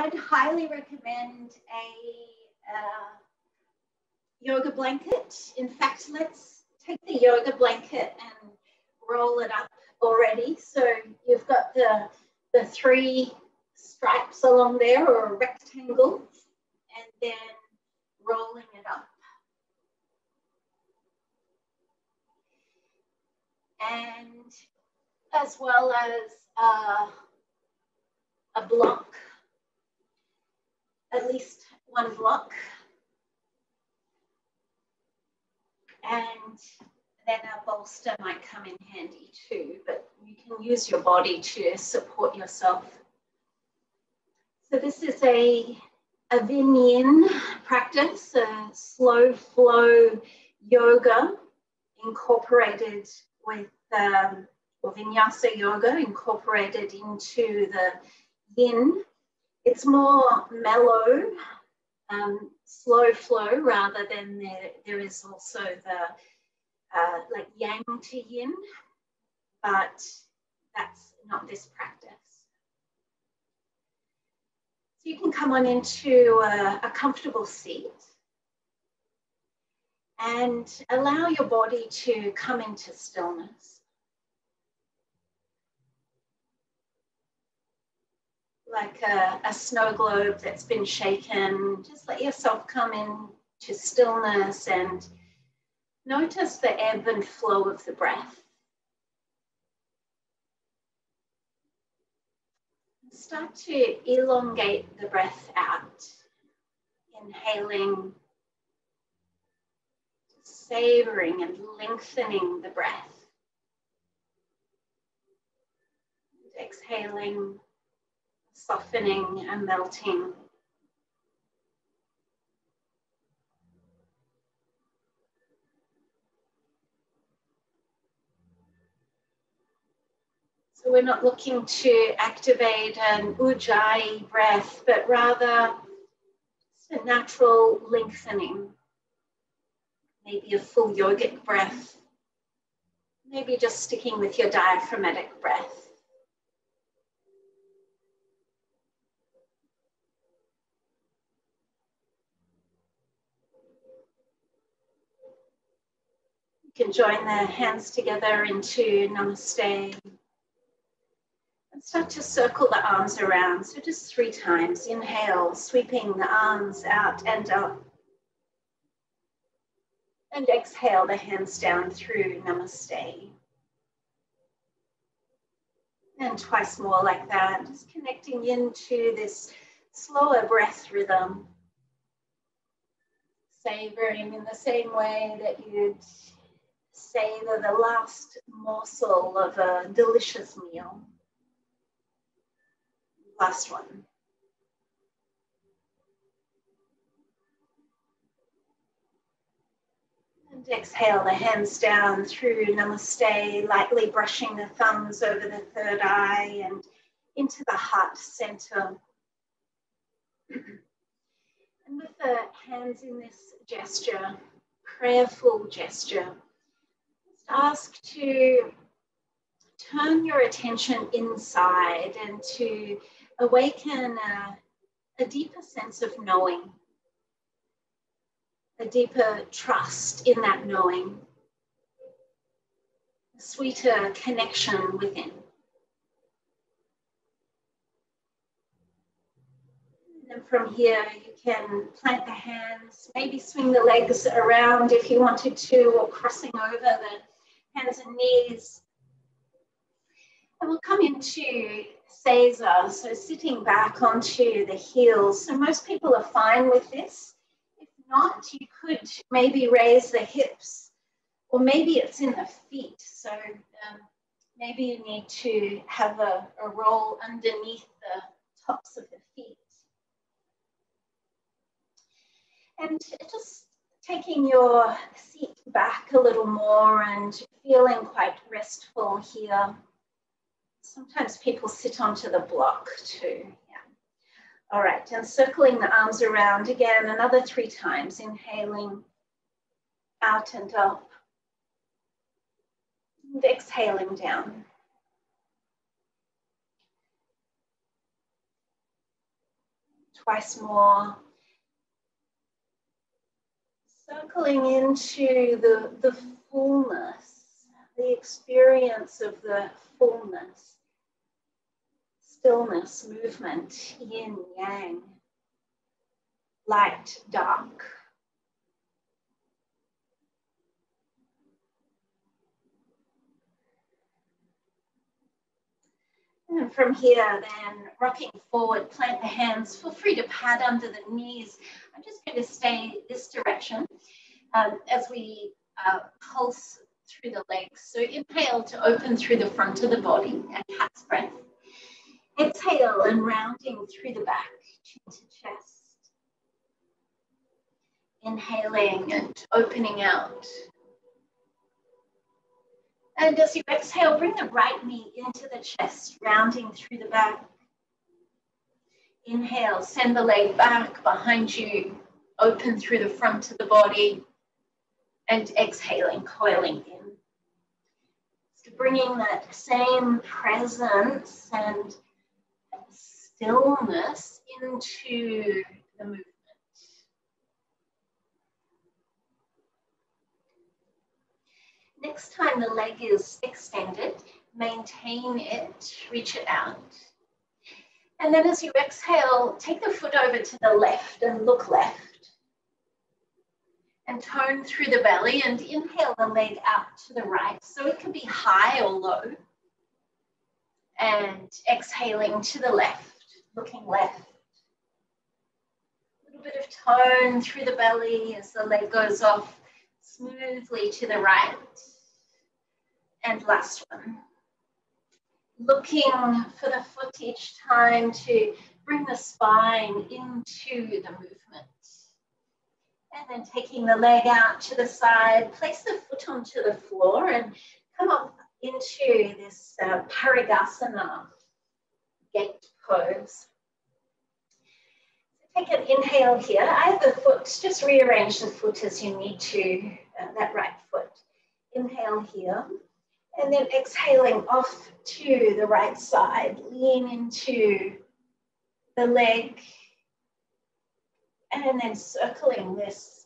I'd highly recommend a yoga blanket. In fact, let's take the yoga blanket and roll it up already. So you've got the 3 stripes along there, or a rectangle, and then rolling it up. And as well as a block, at least 1 block. And then a bolster might come in handy too, but you can use your body to support yourself. So this is a Yin practice, a slow flow yoga incorporated with, or Vinyasa yoga incorporated into the Yin. It's more mellow, slow flow, rather than there is also the like Yang to Yin, but that's not this practice. So you can come on into a comfortable seat and allow your body to come into stillness. Like a snow globe that's been shaken, just let yourself come into stillness and notice the ebb and flow of the breath. Start to elongate the breath out, inhaling, savoring and lengthening the breath. And exhaling, softening and melting. So we're not looking to activate an ujjayi breath, but rather just a natural lengthening. Maybe a full yogic breath. Maybe just sticking with your diaphragmatic breath. You can join the hands together into Namaste. And start to circle the arms around. So just 3 times. Inhale, sweeping the arms out and up. And exhale the hands down through Namaste. And twice more like that. Just connecting into this slower breath rhythm. Savoring in the same way that you'd savor the last morsel of a delicious meal. Last one. And exhale the hands down through Namaste, lightly brushing the thumbs over the third eye and into the heart center. And with the hands in this gesture, prayerful gesture, just ask to turn your attention inside and to awaken a deeper sense of knowing, a deeper trust in that knowing, a sweeter connection within. And from here, you can plant the hands, maybe swing the legs around if you wanted to, or crossing over the hands and knees. And we'll come into Seiza, so sitting back onto the heels. So most people are fine with this. If not, you could maybe raise the hips, or maybe it's in the feet. So maybe you need to have a roll underneath the tops of the feet. And just taking your seat back a little more and feeling quite restful here. Sometimes people sit onto the block too. Yeah. All right, and circling the arms around again, another 3 times. Inhaling out and up. And exhaling down. Twice more. Circling into the fullness, the experience of the fullness, stillness, movement, yin, yang, light, dark. And from here, then, rocking forward, plant the hands. Feel free to pad under the knees. I'm just going to stay this direction as we pulse through the legs. So inhale to open through the front of the body, a cat's breath. Exhale and rounding through the back, chin to chest. Inhaling and opening out. And as you exhale, bring the right knee into the chest, rounding through the back. Inhale, send the leg back behind you, open through the front of the body, and exhaling, coiling in. So bringing that same presence and stillness into the movement. Next time the leg is extended, maintain it, reach it out. And then as you exhale, take the foot over to the left and look left. And tone through the belly and inhale the leg out to the right. So it can be high or low. And exhaling to the left, looking left. A little bit of tone through the belly as the leg goes off smoothly to the right. And last one. Looking for the foot each time to bring the spine into the movement. And then taking the leg out to the side, place the foot onto the floor and come up into this Parigasana gate pose. Take an inhale here. Either foot, just rearrange the foot as you need to, that right foot. Inhale here. And then exhaling off to the right side. Lean into the leg. And then circling this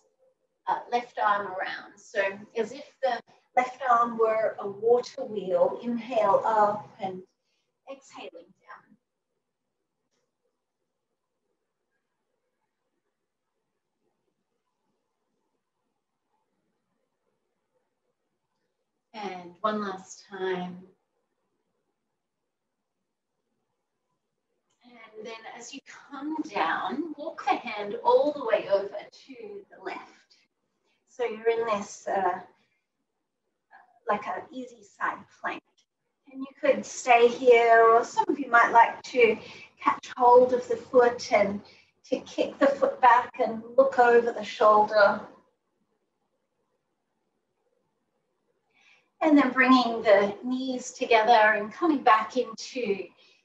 left arm around. So as if the left arm were a water wheel. Inhale up and exhaling down. And one last time. And then as you come down, walk the hand all the way over to the left. So you're in this like an easy side plank. And you could stay here, or some of you might like to catch hold of the foot and to kick the foot back and look over the shoulder. And then bringing the knees together and coming back into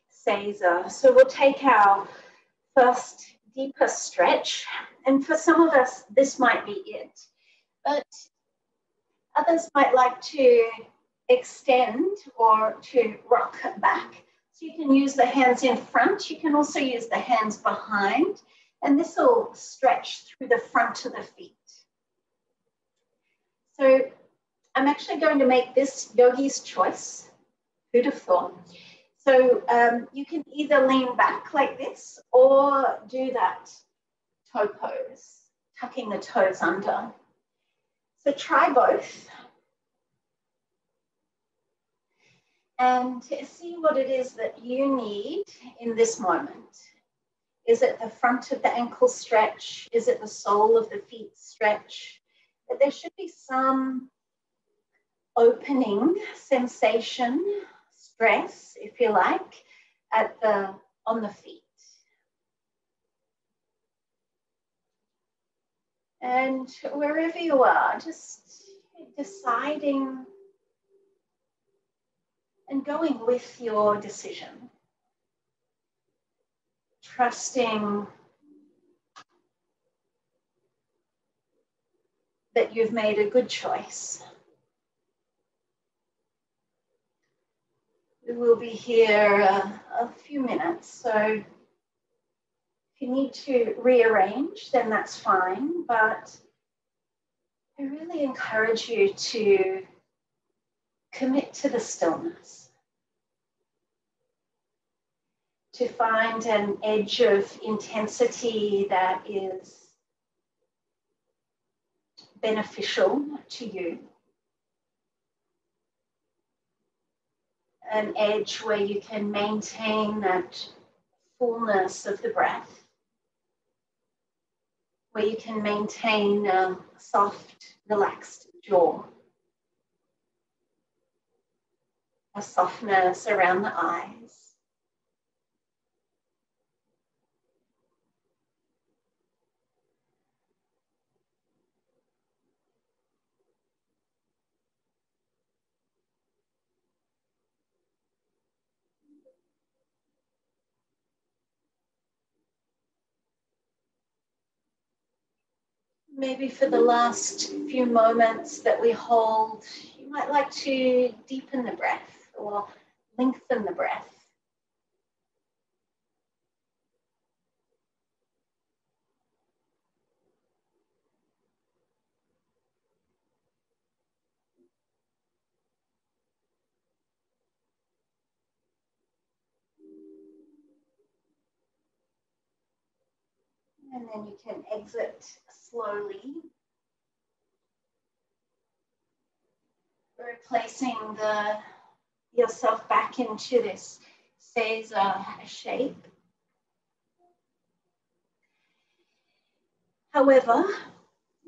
Seiza. So we'll take our first deeper stretch. And for some of us, this might be it. But others might like to extend or to rock back. So you can use the hands in front. You can also use the hands behind. And this will stretch through the front of the feet. So I'm actually going to make this yogi's choice. Who'd have thought? So you can either lean back like this or do that toe pose, tucking the toes under. So try both. And see what it is that you need in this moment. Is it the front of the ankle stretch? Is it the sole of the feet stretch? But there should be some opening sensation, stress, if you like, on the feet. And wherever you are, just deciding and going with your decision. Trusting that you've made a good choice. We will be here a few minutes, so if you need to rearrange, then that's fine, but I really encourage you to commit to the stillness, to find an edge of intensity that is beneficial to you, an edge where you can maintain that fullness of the breath, where you can maintain a soft, relaxed jaw, a softness around the eyes. Maybe for the last few moments that we hold, you might like to deepen the breath or lengthen the breath. And then you can exit slowly, replacing yourself back into this Caesar shape. However,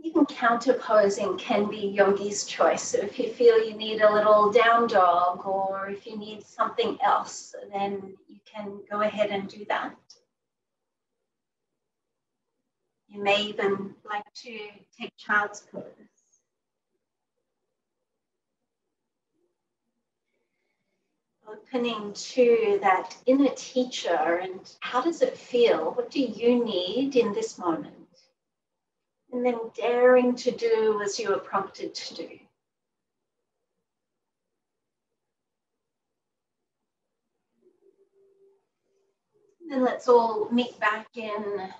even counterposing can be yogi's choice. So if you feel you need a little down dog, or if you need something else, then you can go ahead and do that. You may even like to take child's pose. Opening to that inner teacher and how does it feel? What do you need in this moment? And then daring to do as you are prompted to do. Then let's all meet back in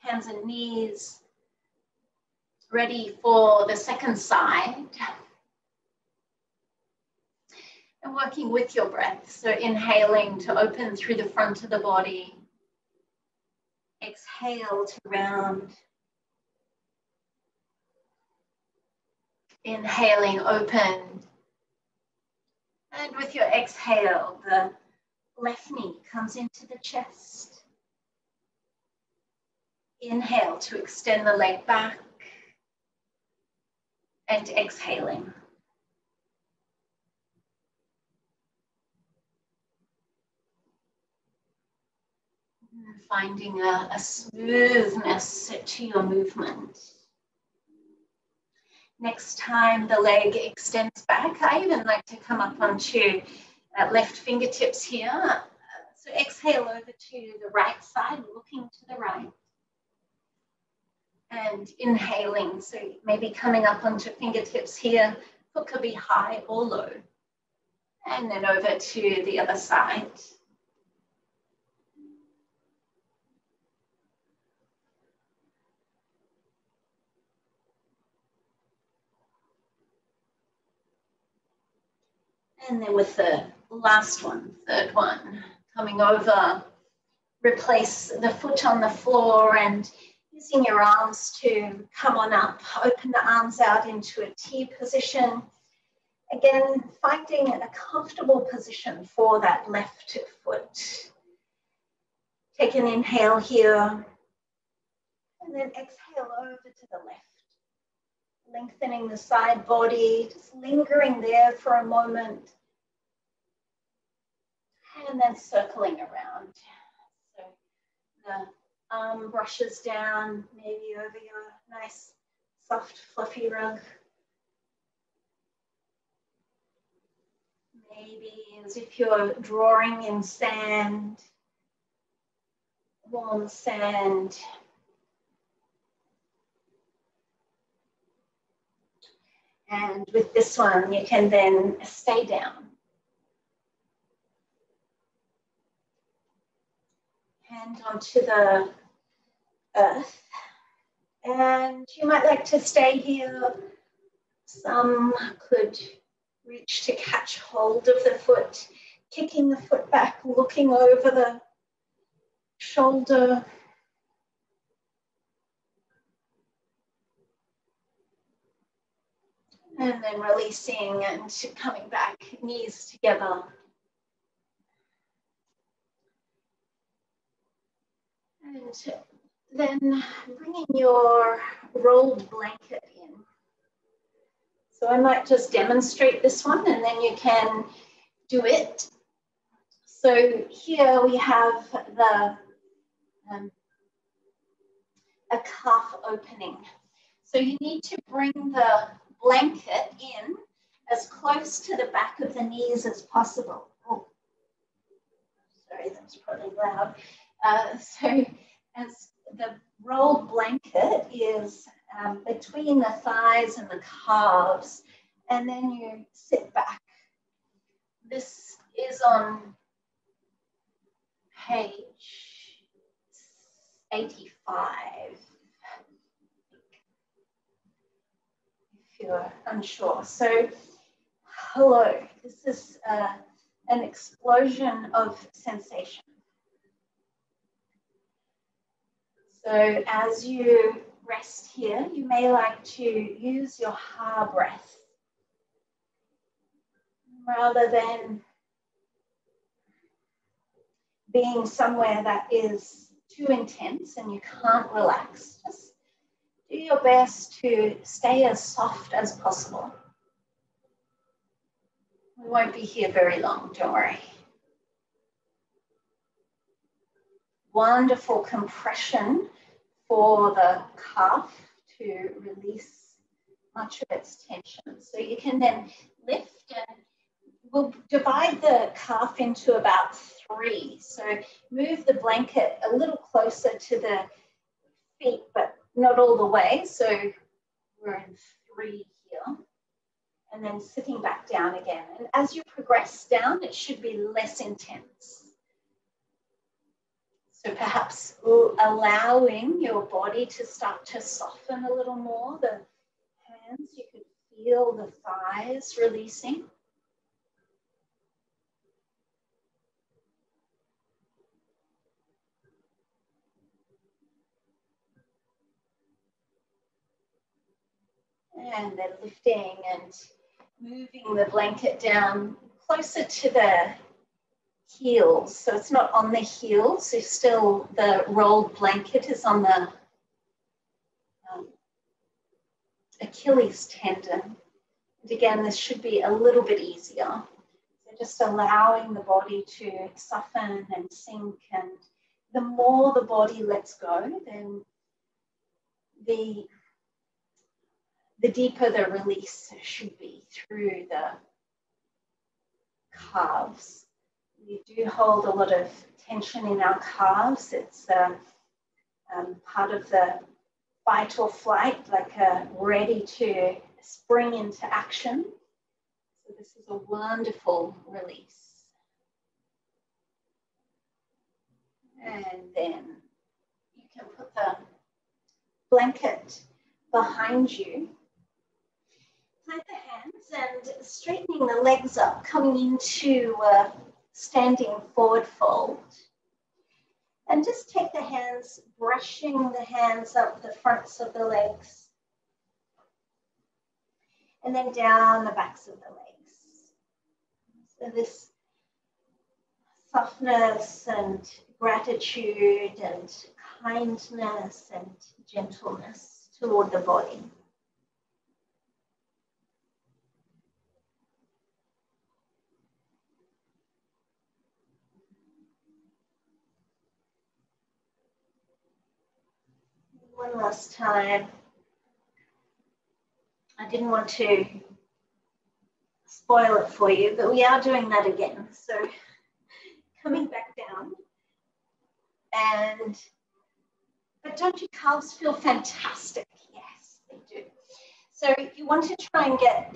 hands and knees, ready for the second side. And working with your breath. So inhaling to open through the front of the body. Exhale to round. Inhaling, open. And with your exhale, the left knee comes into the chest. Inhale to extend the leg back. And exhaling. Finding a smoothness to your movement. Next time the leg extends back, I even like to come up onto left fingertips here. So exhale over to the right side, looking to the right. And inhaling, so maybe coming up onto fingertips here. Foot could be high or low. And then over to the other side. And then with the last one, third one, coming over, replace the foot on the floor and using your arms to come on up, open the arms out into a T position. Again, finding a comfortable position for that left foot. Take an inhale here, and then exhale over to the left. Lengthening the side body, just lingering there for a moment. And then circling around. So the arm brushes down, maybe over your nice, soft, fluffy rug. Maybe as if you're drawing in sand, warm sand. And with this one, you can then stay down. Hand onto the earth. And you might like to stay here. Some could reach to catch hold of the foot, kicking the foot back, looking over the shoulder. And then releasing and coming back, knees together. And then bringing your rolled blanket in. So I might just demonstrate this one and then you can do it. So here we have a calf opening. So you need to bring the blanket in as close to the back of the knees as possible. Oh, sorry, that was probably loud. So as the rolled blanket is between the thighs and the calves, and then you sit back. This is on page 85. If you're unsure. So, hello, this is an explosion of sensation. So as you rest here, you may like to use your ha breath rather than being somewhere that is too intense and you can't relax. Just do your best to stay as soft as possible. We won't be here very long, don't worry. Wonderful compression for the calf to release much of its tension. So you can then lift, and we'll divide the calf into about 3. So move the blanket a little closer to the feet, but not all the way. So we're in 3 here. And then sitting back down again. And as you progress down, it should be less intense. So perhaps allowing your body to start to soften a little more. The hands, you could feel the thighs releasing. And then lifting and moving the blanket down closer to the heels. So it's not on the heels, so still the rolled blanket is on the Achilles tendon. And again, this should be a little bit easier. So just allowing the body to soften and sink, and the more the body lets go, then the deeper the release should be through the calves. We do hold a lot of tension in our calves. It's part of the fight or flight, like ready to spring into action. So this is a wonderful release. And then you can put the blanket behind you. Plant the hands and straightening the legs up, coming into standing forward fold. And just take the hands, brushing the hands up the fronts of the legs. And then down the backs of the legs. So this softness and gratitude and kindness and gentleness toward the body. One last time. I didn't want to spoil it for you, but we are doing that again. So coming back down, but don't your calves feel fantastic? Yes, they do. So you want to try and get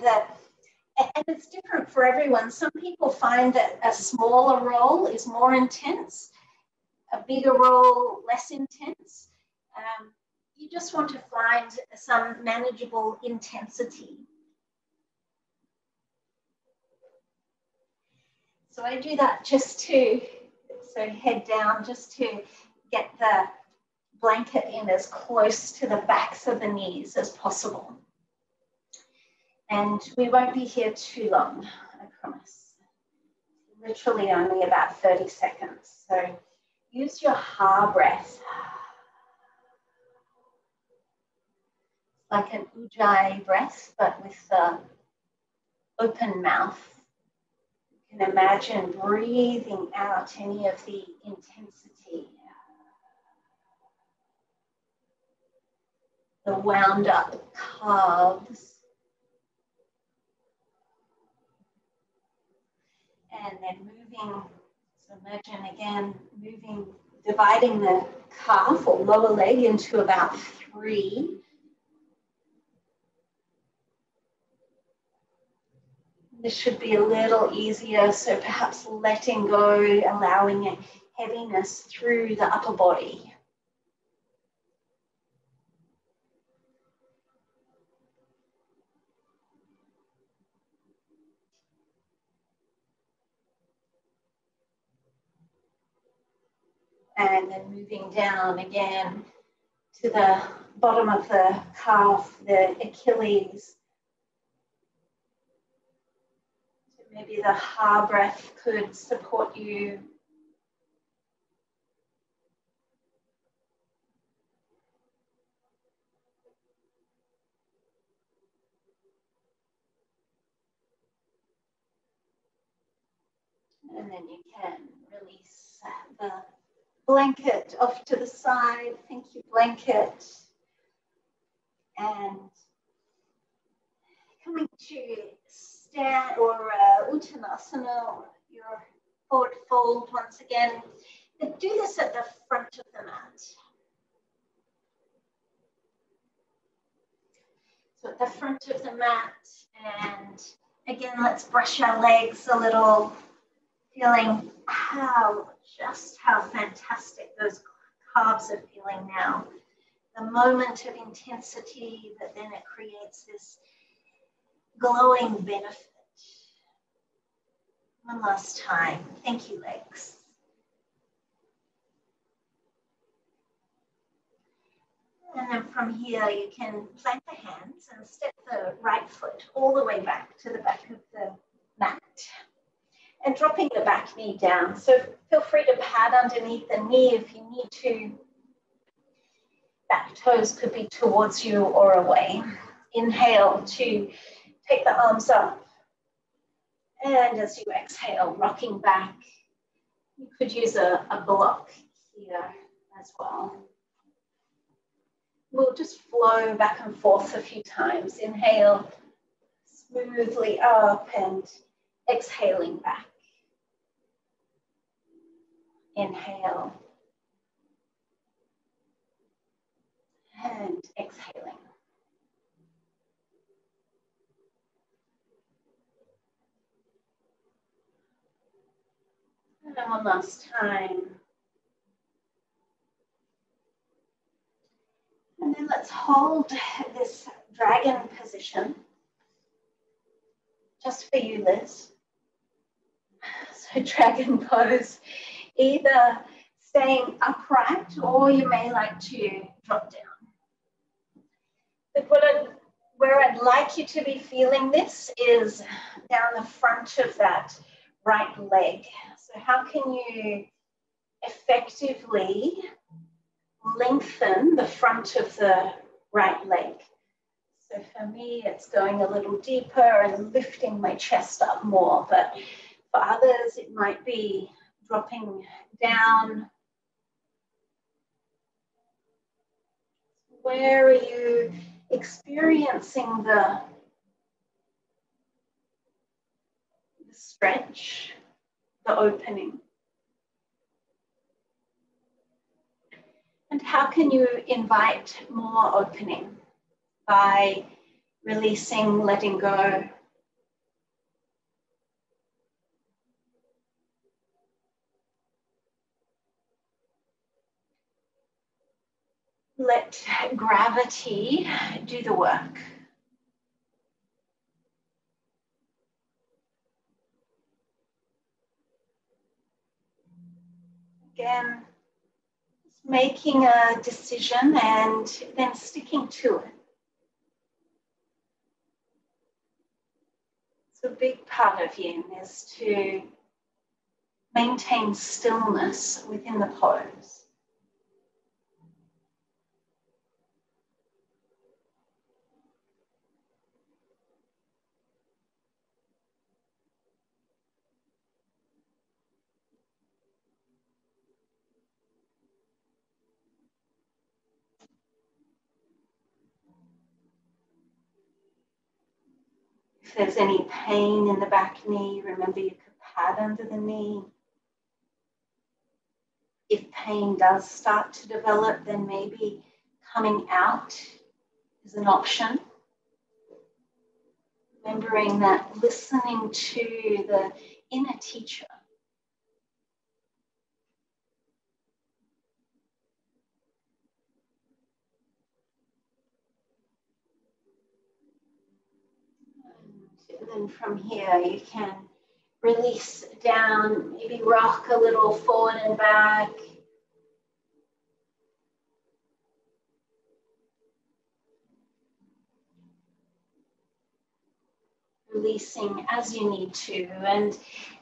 and it's different for everyone. Some people find that a smaller roll is more intense, a bigger roll less intense. You just want to find some manageable intensity. So I do that just to, so head down, just to get the blanket in as close to the backs of the knees as possible. And we won't be here too long, I promise. Literally only about 30 seconds. So use your ha breath. Like an ujjayi breath, but with the open mouth. You can imagine breathing out any of the intensity, the wound up calves, and then moving, so imagine again, moving, dividing the calf or lower leg into about 3. This should be a little easier, so perhaps letting go, allowing a heaviness through the upper body. And then moving down again to the bottom of the calf, the Achilles. So maybe the ha breath could support you. And then you can release the blanket off to the side. Thank you, blanket. And coming to stand or Uttanasana, or your forward fold once again. And do this at the front of the mat. So at the front of the mat, and again, let's brush our legs a little, feeling just how fantastic those calves are feeling now. The moment of intensity, but then it creates this glowing benefit. One last time. Thank you, legs. And then from here, you can plant the hands and step the right foot all the way back to the back of the mat. And dropping the back knee down. So feel free to pad underneath the knee if you need to. Back toes could be towards you or away. Inhale to take the arms up. And as you exhale, rocking back. You could use a block here as well. We'll just flow back and forth a few times. Inhale, smoothly up and exhaling back. Inhale. And exhaling. And then one last time. And then let's hold this dragon position. Just for you, Liz. So dragon pose, either staying upright or you may like to drop down. But where I'd like you to be feeling this is down the front of that right leg. So how can you effectively lengthen the front of the right leg? So for me, it's going a little deeper and lifting my chest up more, but for others, it might be dropping down. Where are you experiencing the stretch, the opening? And how can you invite more opening by releasing, letting go? Let gravity do the work. Again, just making a decision and then sticking to it. So a big part of yin is to maintain stillness within the pose. If there's any pain in the back knee, remember you could pad under the knee. If pain does start to develop, then maybe coming out is an option. Remembering that listening to the inner teacher. And then from here you can release down, maybe rock a little forward and back. Releasing as you need to. And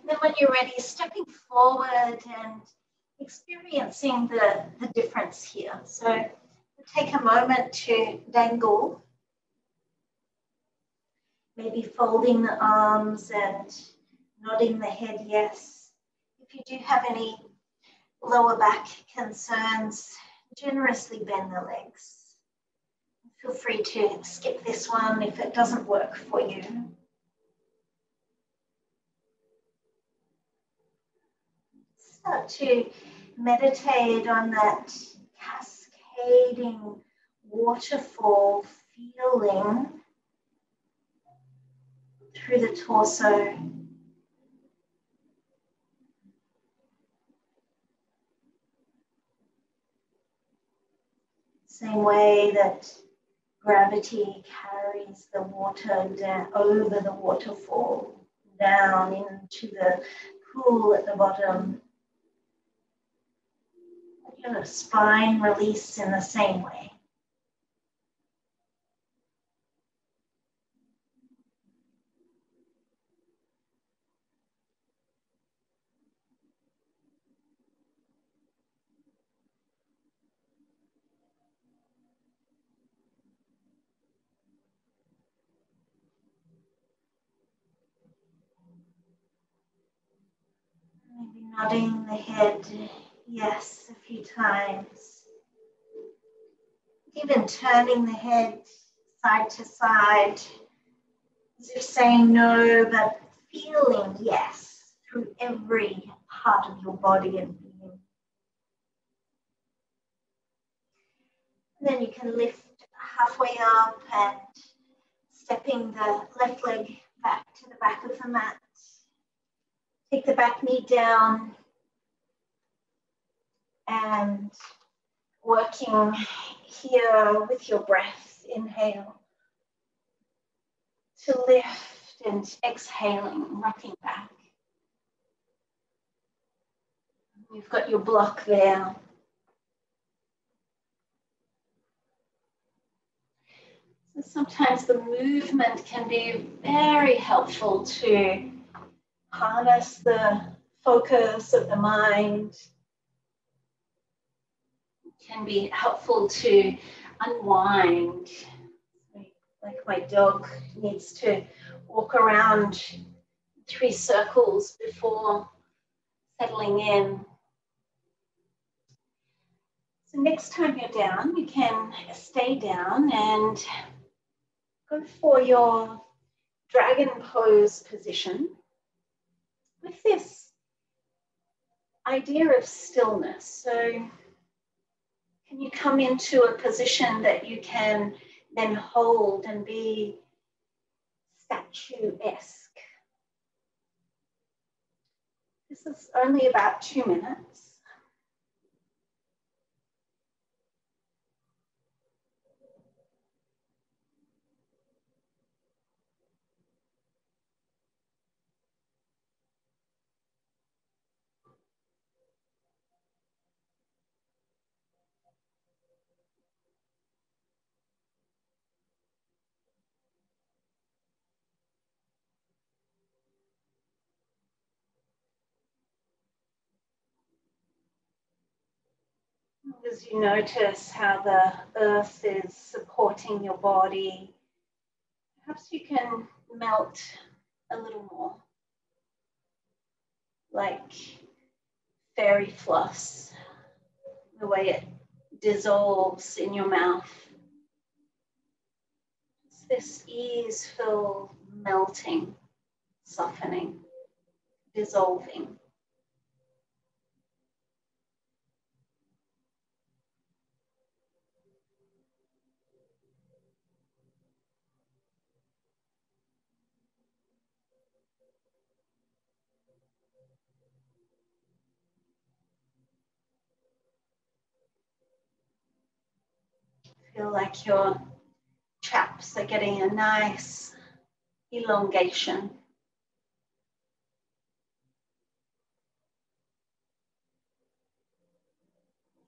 then when you're ready, stepping forward and experiencing the difference here. So take a moment to dangle, maybe folding the arms and nodding the head yes. If you do have any lower back concerns, generously bend the legs. Feel free to skip this one if it doesn't work for you. Start to meditate on that cascading waterfall feeling through the torso. Same way that gravity carries the water down over the waterfall, down into the pool at the bottom. Your spine release in the same way. Maybe nodding the head yes a few times. Even turning the head side to side, as if saying no, but feeling yes through every part of your body and being. And then you can lift halfway up and stepping the left leg back to the back of the mat. Take the back knee down and working here with your breath. Inhale to lift and exhaling, rocking back. You've got your block there. So sometimes the movement can be very helpful to harness the focus of the mind. It can be helpful to unwind. Like my dog needs to walk around 3 circles before settling in. So next time you're down, you can stay down and go for your dragon pose position with this idea of stillness. So can you come into a position that you can then hold and be statuesque? This is only about 2 minutes. As you notice how the earth is supporting your body, perhaps you can melt a little more, like fairy floss, the way it dissolves in your mouth. It's this easeful melting, softening, dissolving. Feel like your chaps are getting a nice elongation.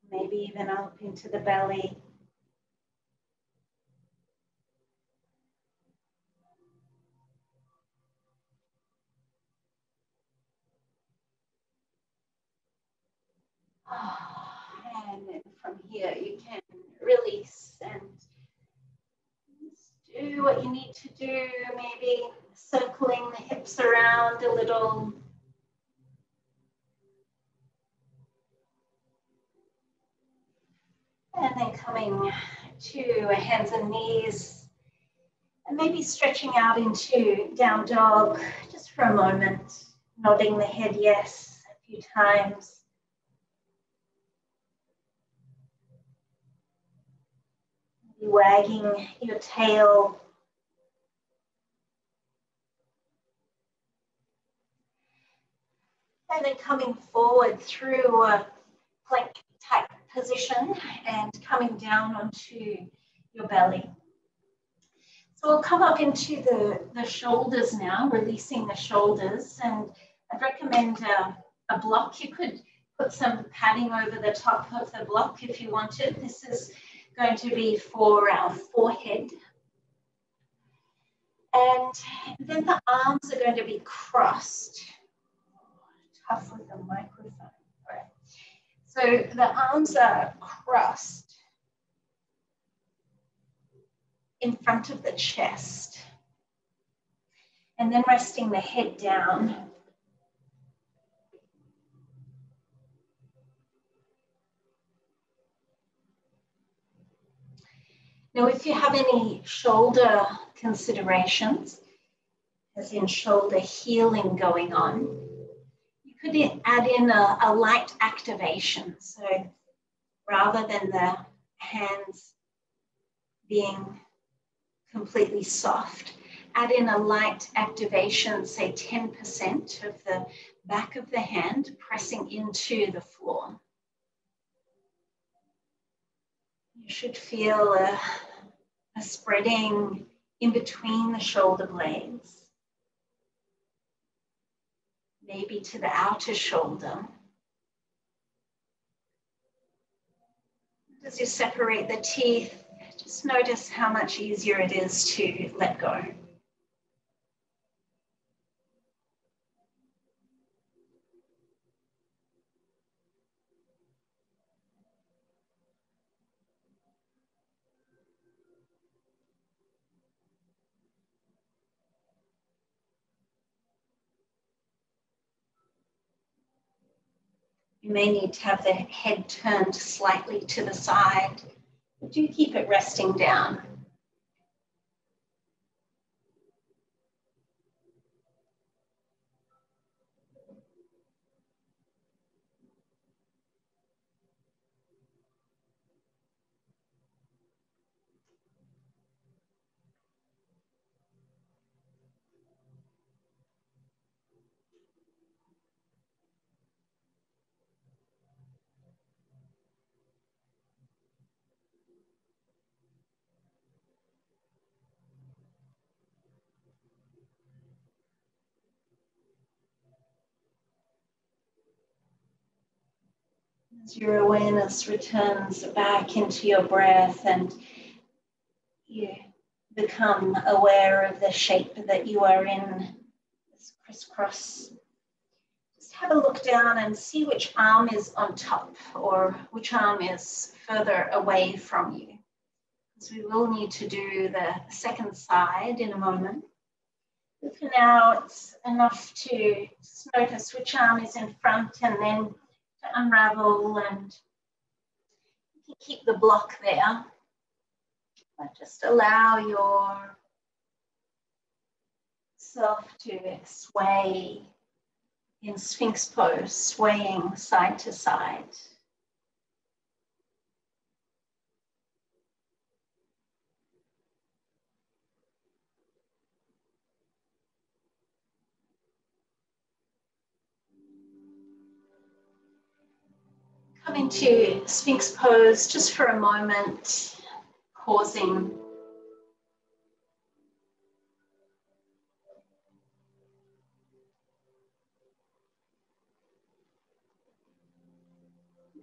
Maybe even up into the belly. And then from here you can release and do what you need to do, maybe circling the hips around a little. And then coming to hands and knees and maybe stretching out into down dog just for a moment, nodding the head yes a few times. Wagging your tail. And then coming forward through a plank type position and coming down onto your belly. So we'll come up into the shoulders now, releasing the shoulders. And I'd recommend a block. You could put some padding over the top of the block if you wanted. This is going to be for our forehead. And then the arms are going to be crossed. Tough with the microphone. All right. So the arms are crossed in front of the chest. And then resting the head down. Now, if you have any shoulder considerations, as in shoulder healing going on, you could add in a light activation. So rather than the hands being completely soft, add in a light activation, say 10% of the back of the hand pressing into the floor. You should feel a spreading in between the shoulder blades, maybe to the outer shoulder. As you separate the teeth, just notice how much easier it is to let go. You may need to have the head turned slightly to the side, but do keep it resting down. As your awareness returns back into your breath and you become aware of the shape that you are in, this crisscross, just just have a look down and see which arm is on top or which arm is further away from you. Because we will need to do the second side in a moment. But for now, it's enough to just notice which arm is in front and then to unravel, and you can keep the block there. But just allow yourself to sway in Sphinx pose, swaying side to side. Come into Sphinx pose just for a moment, pausing.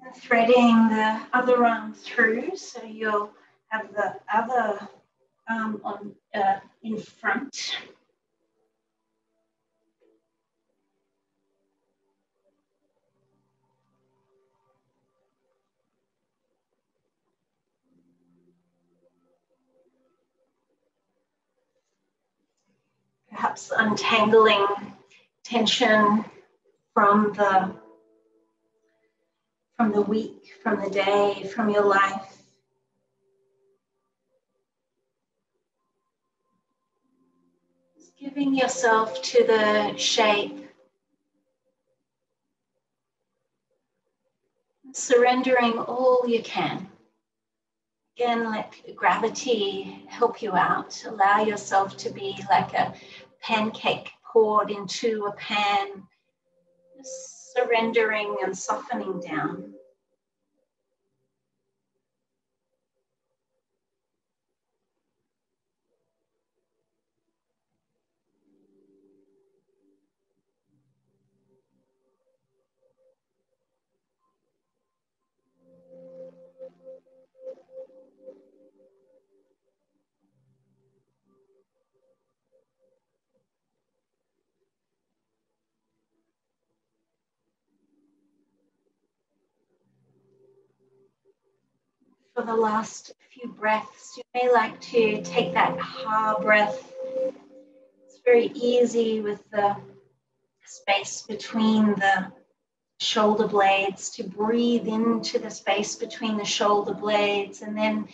And threading the other arm through, so you'll have the other arm on in front. Perhaps untangling tension from the week, from the day, from your life. Just giving yourself to the shape. Surrendering all you can. Again, let gravity help you out. Allow yourself to be like a pancake poured into a pan, just surrendering and softening down. For the last few breaths, you may like to take that ha breath. It's very easy with the space between the shoulder blades to breathe into the space between the shoulder blades and then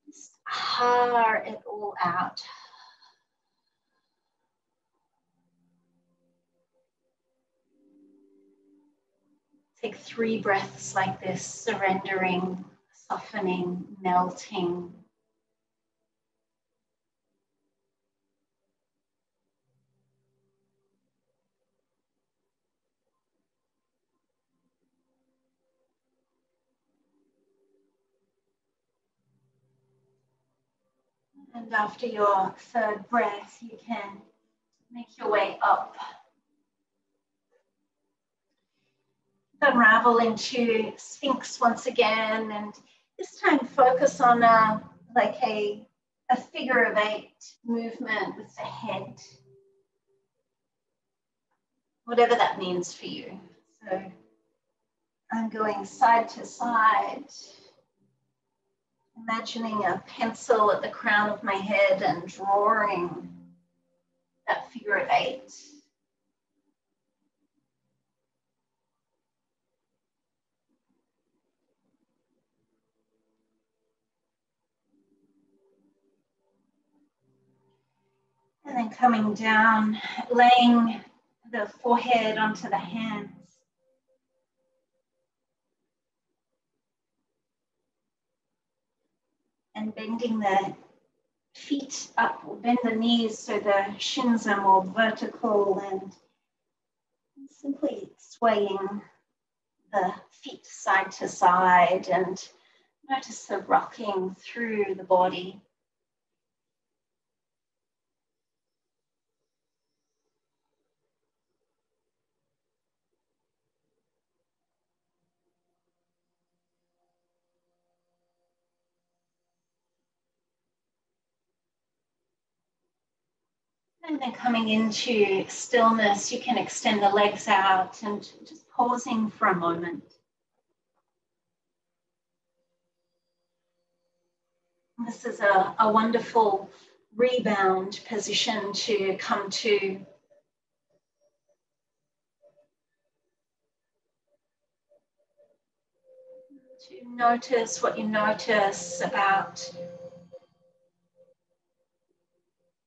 just ha it all out. Take 3 breaths like this, surrendering, softening, melting. And after your 3rd breath, you can make your way up. Unravel into Sphinx once again, and this time focus on a figure of 8 movement with the head, whatever that means for you. So I'm going side to side, imagining a pencil at the crown of my head and drawing that figure of 8. And then coming down, laying the forehead onto the hands. And bending the feet up, or bend the knees so the shins are more vertical, and simply swaying the feet side to side, and notice the rocking through the body. And then coming into stillness, you can extend the legs out and just pausing for a moment. This is a wonderful rebound position to come to. To notice what you notice about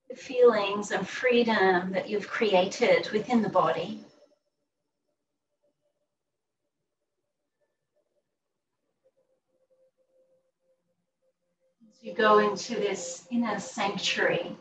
the feelings of freedom that you've created within the body. As you go into this inner sanctuary.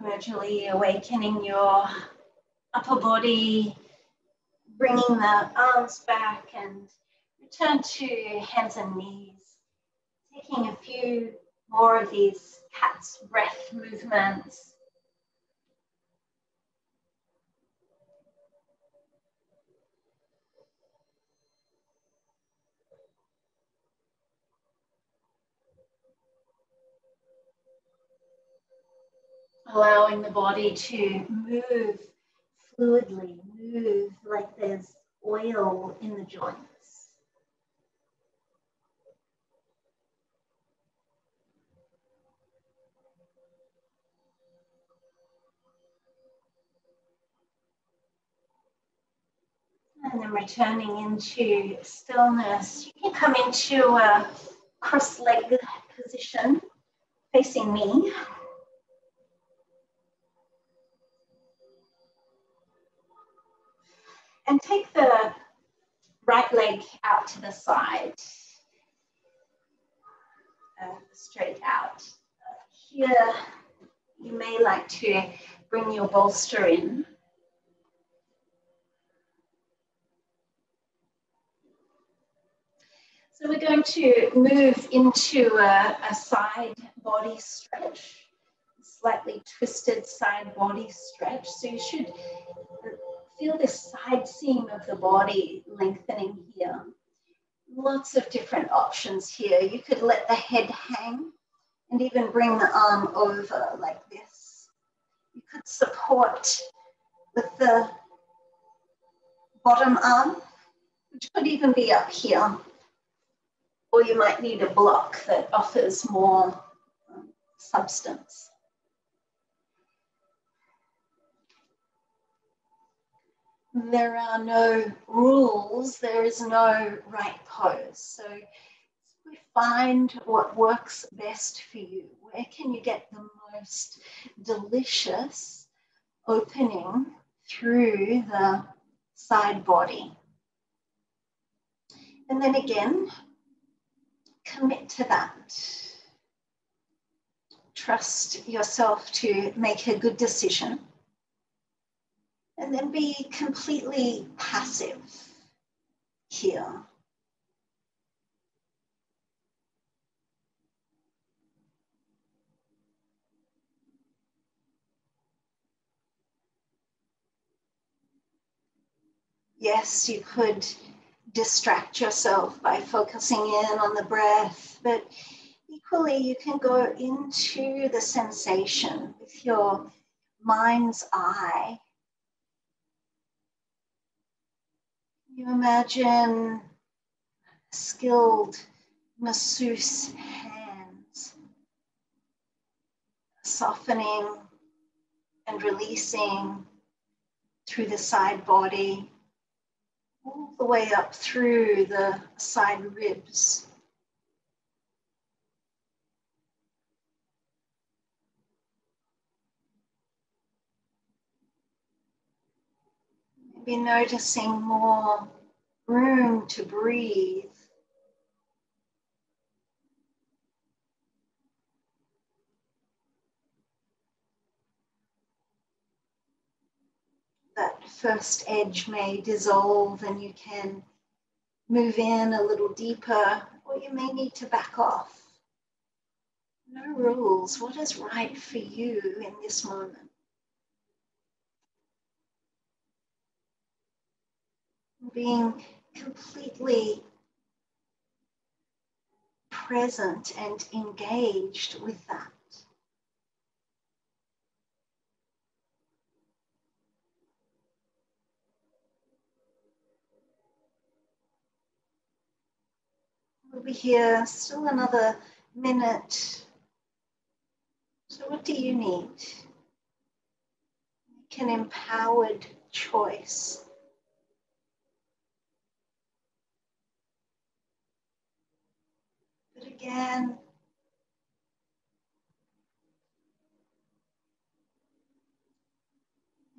Gradually awakening your upper body, bringing the arms back and return to hands and knees. Taking a few more of these cat's breath movements. Allowing the body to move fluidly, move like there's oil in the joints. And then returning into stillness, you can come into a cross-legged position facing me. And take the right leg out to the side, straight out. Here, you may like to bring your bolster in. So we're going to move into a side body stretch, slightly twisted side body stretch. So you should feel this side seam of the body lengthening here. Lots of different options here. You could let the head hang and even bring the arm over like this. You could support with the bottom arm, which could even be up here. Or you might need a block that offers more substance. There are no rules, there is no right pose. So find what works best for you. Where can you get the most delicious opening through the side body? And then again, commit to that. Trust yourself to make a good decision. And then be completely passive here. Yes, you could distract yourself by focusing in on the breath, but equally you can go into the sensation with your mind's eye. You imagine skilled masseuse hands softening and releasing through the side body, all the way up through the side ribs. Maybe noticing more room to breathe. That first edge may dissolve and you can move in a little deeper, or you may need to back off. No rules. What is right for you in this moment? Being completely present and engaged with that. We'll be here still another minute. So what do you need? Make an empowered choice. But again,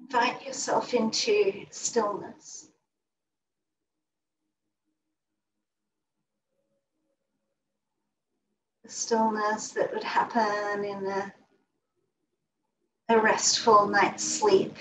invite yourself into stillness. The stillness that would happen in a restful night's sleep.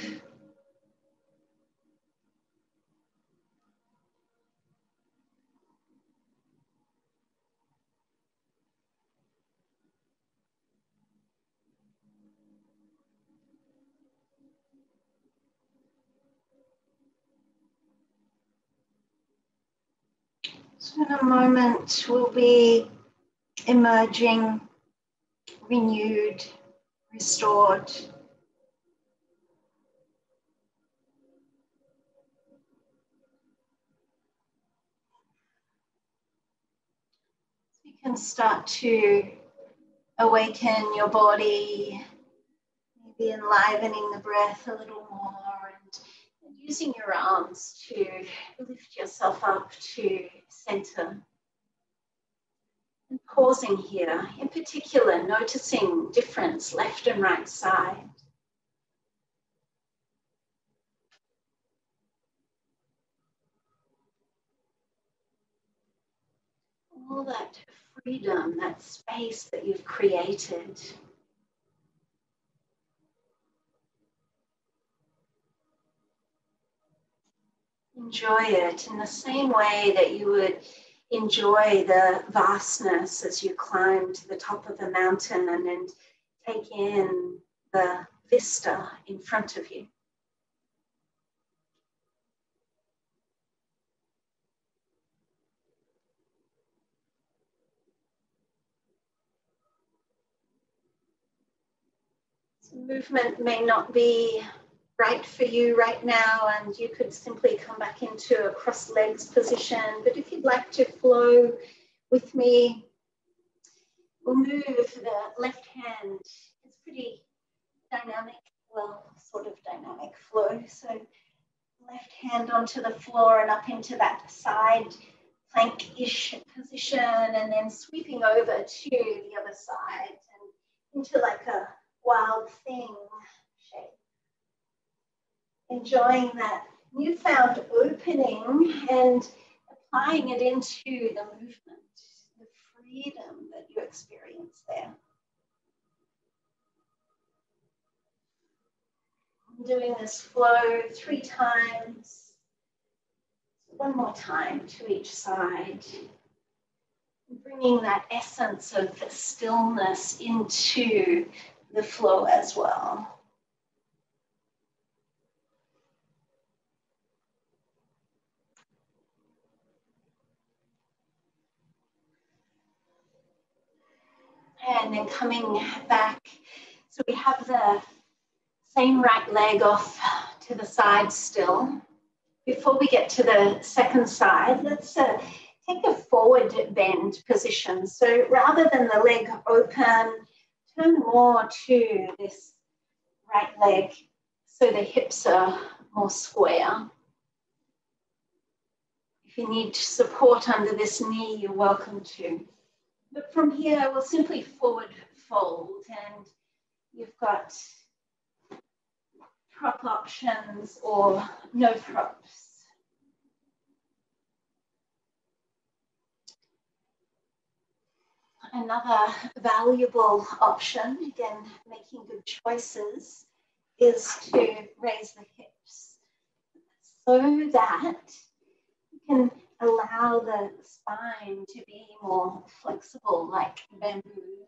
So in a moment, we'll be emerging, renewed, restored. You can start to awaken your body, maybe enlivening the breath a little more and using your arms to lift yourself up to center. And pausing here, in particular, noticing difference left and right side. All that freedom, that space that you've created. Enjoy it in the same way that you would enjoy the vastness as you climb to the top of the mountain and take in the vista in front of you. So movement may not be right for you right now, and you could simply come back into a crossed legs position. But if you'd like to flow with me, we'll move the left hand. It's pretty dynamic, well, sort of dynamic flow. So left hand onto the floor and up into that side plank-ish position, and then sweeping over to the other side and into like a wild thing shape. Enjoying that newfound opening and applying it into the movement, the freedom that you experience there. I'm doing this flow 3 times. One more time to each side. Bringing that essence of stillness into the flow as well. And then coming back. So we have the same right leg off to the side still. Before we get to the second side, let's take a forward bend position. So rather than the leg open, turn more to this right leg so the hips are more square. If you need support under this knee, you're welcome to. But from here, we'll simply forward fold, and you've got prop options or no props. Another valuable option, again, making good choices, is to raise the hips so that you can allow the spine to be more flexible like bamboo.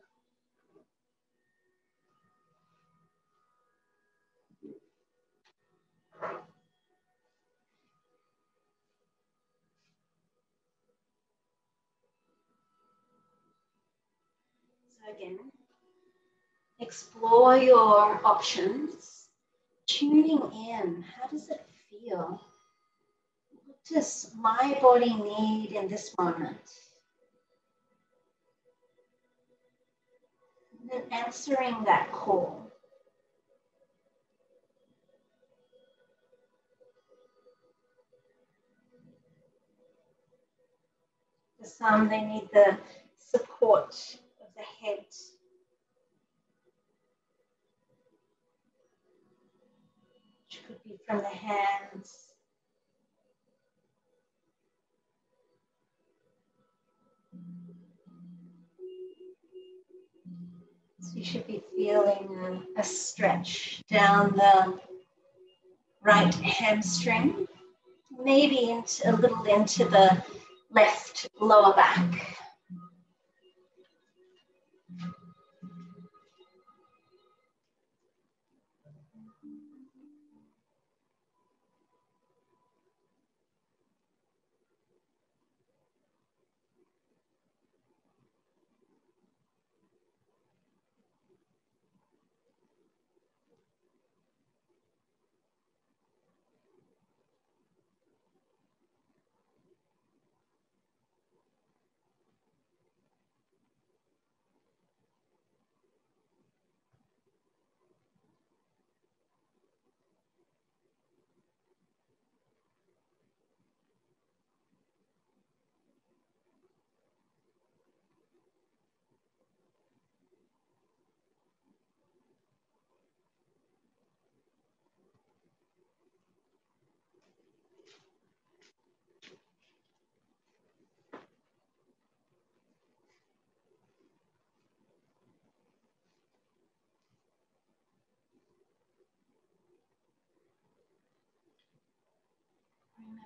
again. Explore your options. Tuning in. How does it feel? What does my body need in this moment? And then answering that call. For some, they need the support of the head. Which could be from the hands. So you should be feeling a stretch down the right hamstring, maybe a little into the left lower back.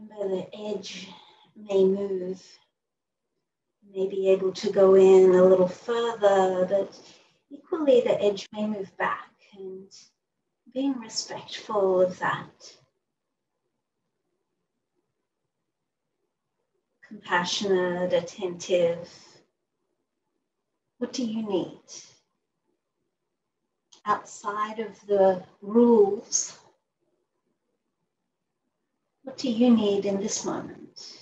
Remember, the edge may move, may be able to go in a little further, but equally the edge may move back, and being respectful of that. Compassionate, attentive. What do you need? Outside of the rules, what do you need in this moment?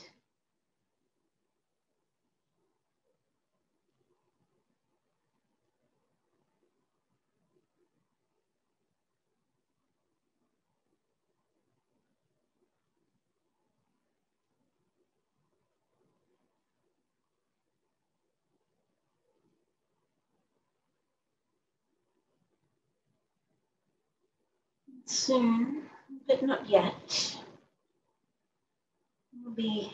Soon, but not yet, we'll be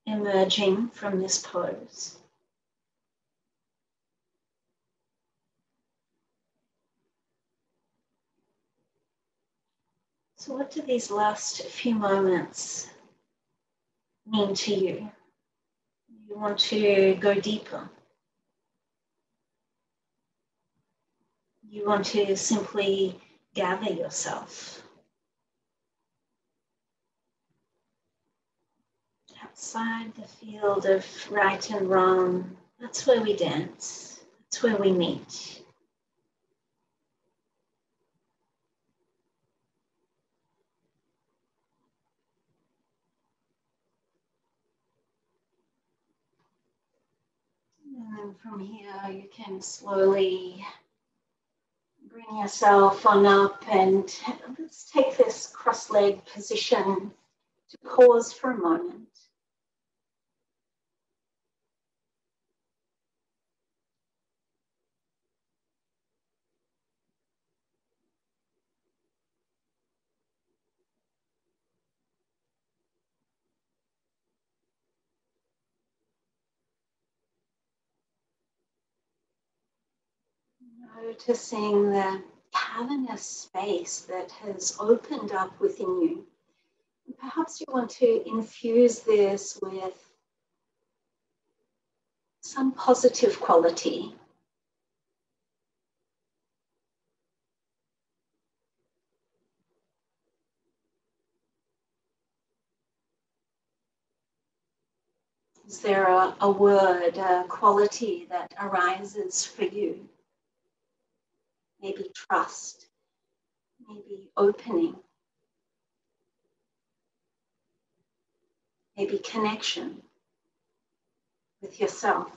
emerging from this pose. So what do these last few moments mean to you? You want to go deeper. You want to simply gather yourself. Outside the field of right and wrong, that's where we dance. That's where we meet. And then from here, you can slowly bring yourself on up, and let's take this cross-leg position to pause for a moment. Noticing the cavernous space that has opened up within you. And perhaps you want to infuse this with some positive quality. Is there a word, a quality that arises for you? Maybe trust, maybe opening, maybe connection with yourself.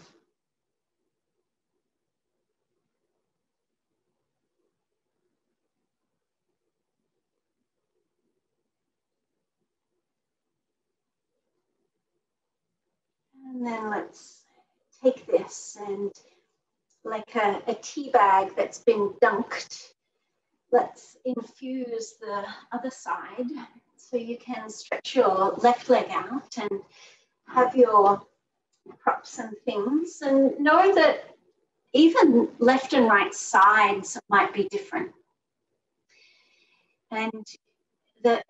And then let's take this and, like a tea bag that's been dunked, let's infuse the other side. So you can stretch your left leg out and have your props and things, and know that even left and right sides might be different. And that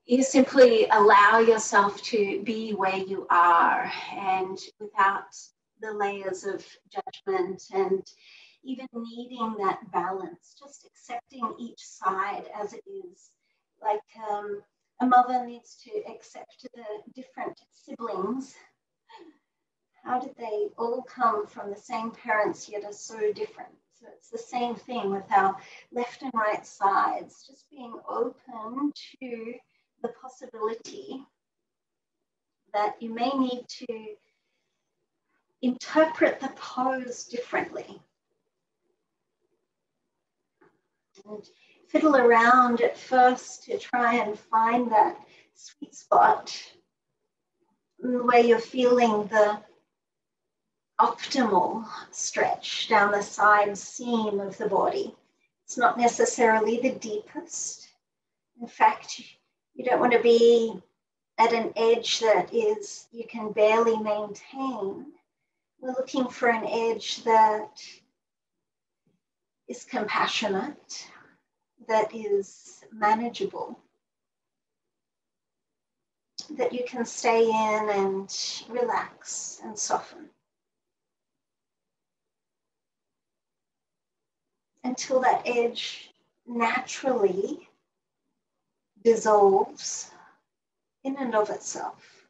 you simply allow yourself to be where you are, and without the layers of judgment and even needing that balance, just accepting each side as it is. Like a mother needs to accept the different siblings. How did they all come from the same parents yet are so different? So it's the same thing with our left and right sides, just being open to the possibility that you may need to interpret the pose differently. And fiddle around at first to try and find that sweet spot where you're feeling the optimal stretch down the side seam of the body. It's not necessarily the deepest. In fact, you don't want to be at an edge that is you can barely maintain. We're looking for an edge that is compassionate, that is manageable, that you can stay in and relax and soften until that edge naturally dissolves in and of itself.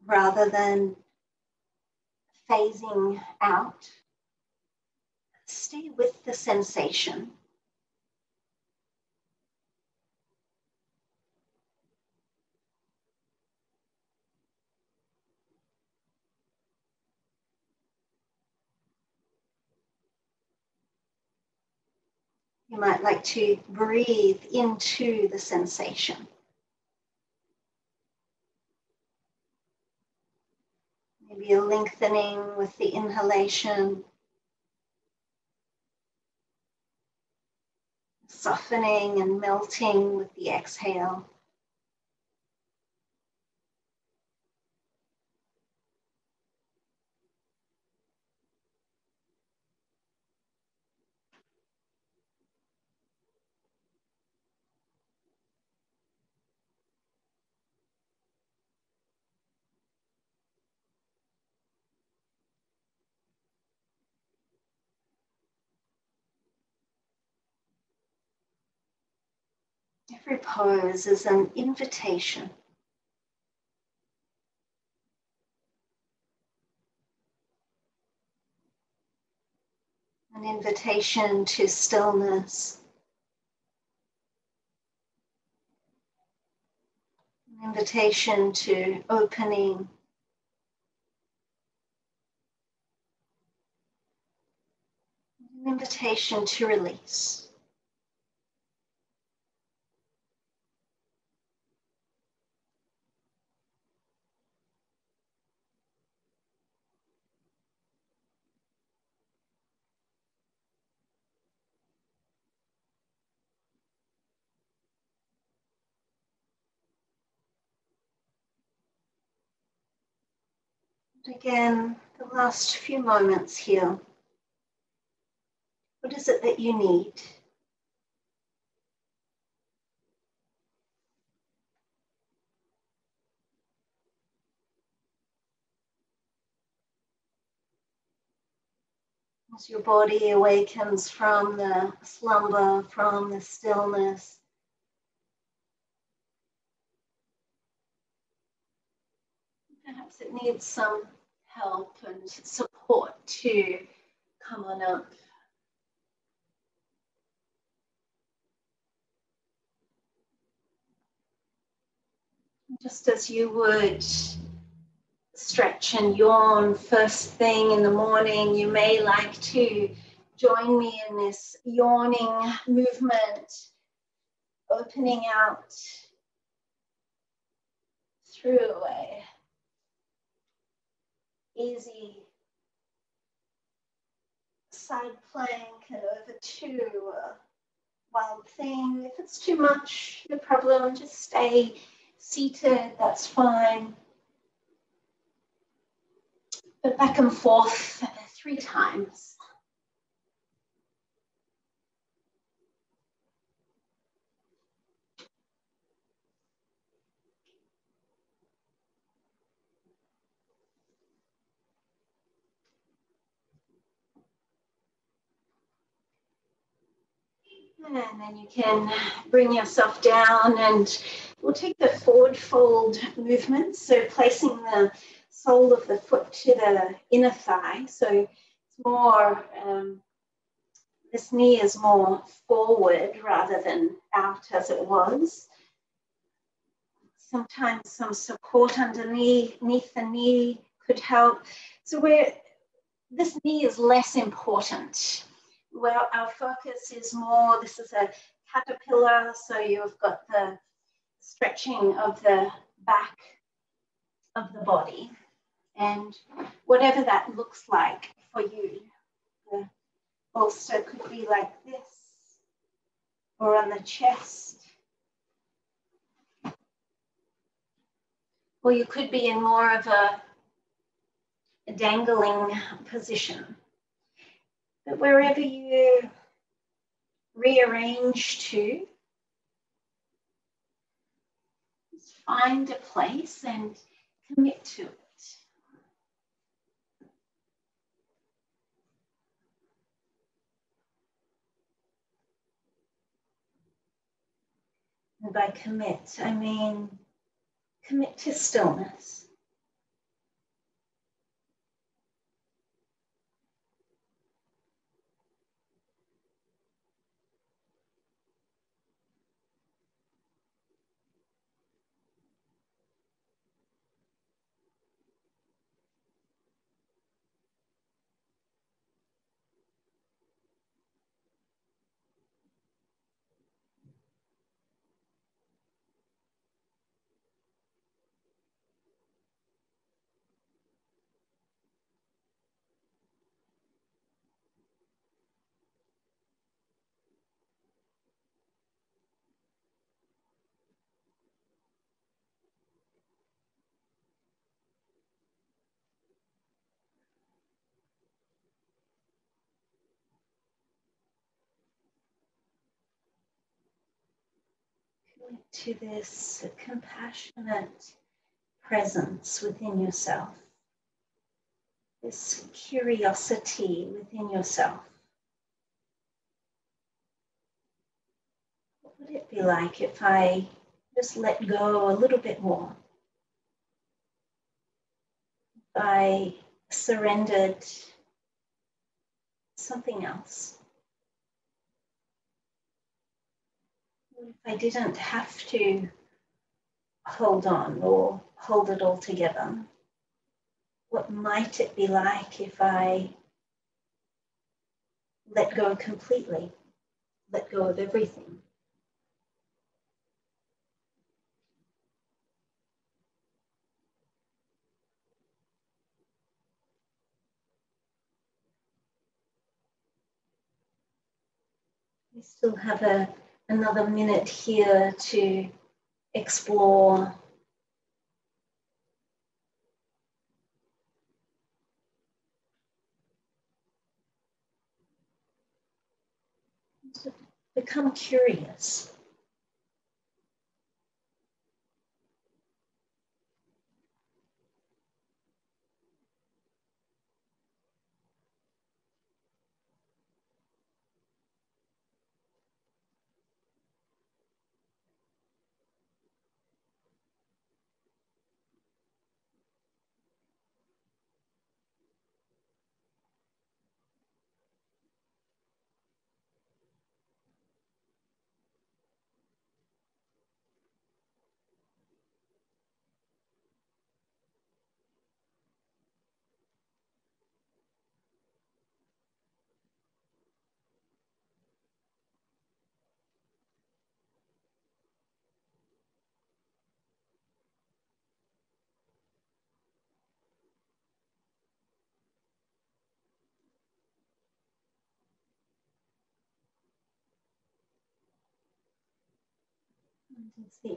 Rather than phasing out, stay with the sensation. You might like to breathe into the sensation. Maybe a lengthening with the inhalation, softening and melting with the exhale. Every pose is an invitation. An invitation to stillness. An invitation to opening. An invitation to release. And again, the last few moments here. What is it that you need? As your body awakens from the slumber, from the stillness, perhaps it needs some help and support to come on up. Just as you would stretch and yawn first thing in the morning, you may like to join me in this yawning movement, opening out through a easy side plank and over to a wild thing. If it's too much, no problem, just stay seated, that's fine. But back and forth 3 times. And then you can bring yourself down, and we'll take the forward fold movement. So placing the sole of the foot to the inner thigh. So it's more, this knee is more forward rather than out as it was. Sometimes some support underneath the knee could help. So this knee is less important. Well, our focus is more, this is a caterpillar, so you've got the stretching of the back of the body. And whatever that looks like for you, the bolster could be like this, or on the chest. Or you could be in more of a dangling position. But wherever you rearrange to, just find a place and commit to it. And by commit, I mean commit to stillness. Commit to this compassionate presence within yourself, this curiosity within yourself. What would it be like if I just let go a little bit more? If I surrendered something else? What if I didn't have to hold on or hold it all together? What might it be like if I let go completely, let go of everything? We still have another minute here to explore. Become curious.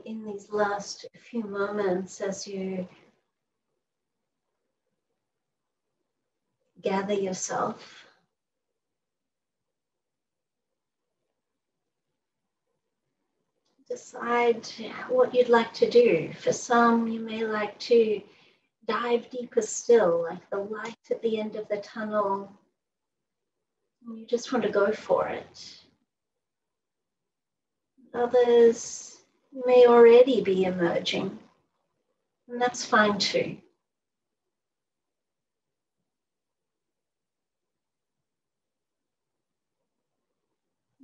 In these last few moments, as you gather yourself, decide what you'd like to do. For some, you may like to dive deeper still, like the light at the end of the tunnel. And you just want to go for it. Others may already be emerging, and that's fine too.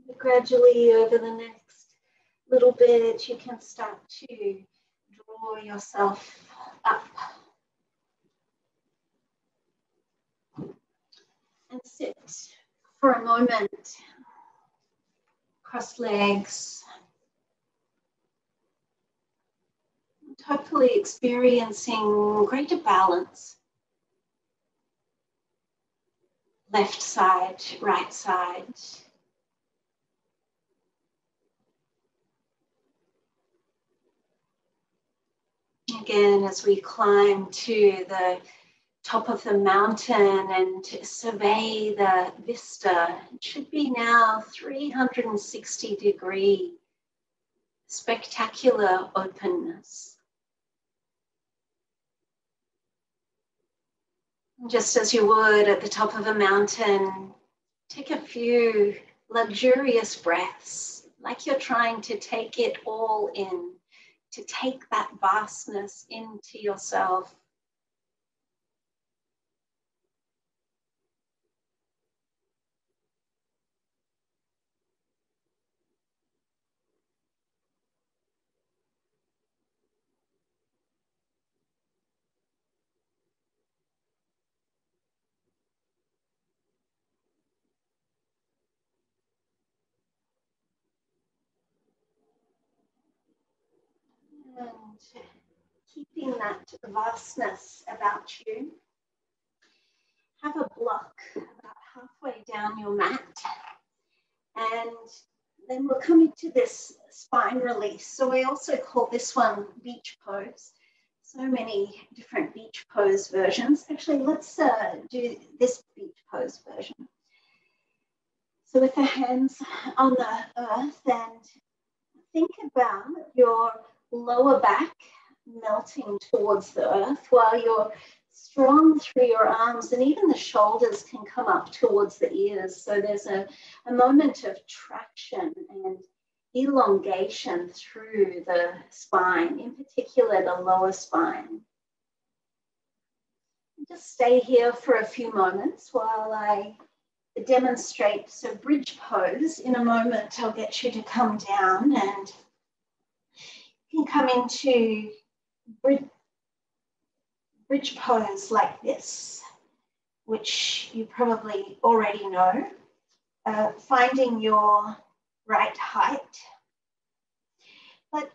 But gradually over the next little bit, you can start to draw yourself up and sit for a moment, cross legs, and hopefully experiencing greater balance. Left side, right side. Again, as we climb to the top of the mountain and survey the vista, it should be now 360-degree spectacular openness. Just as you would at the top of a mountain, take a few luxurious breaths, like you're trying to take it all in, to take that vastness into yourself. And keeping that vastness about you, have a block about halfway down your mat, and then we'll come into this spine release. So we also call this one beach pose. So many different beach pose versions. Actually, let's do this beach pose version. So with the hands on the earth, and think about your lower back melting towards the earth while you're strong through your arms, and even the shoulders can come up towards the ears. So there's a moment of traction and elongation through the spine, in particular the lower spine. Just stay here for a few moments while I demonstrate. So bridge pose. In a moment, I'll get you to come down, and you can come into bridge pose like this, which you probably already know. Finding your right height. But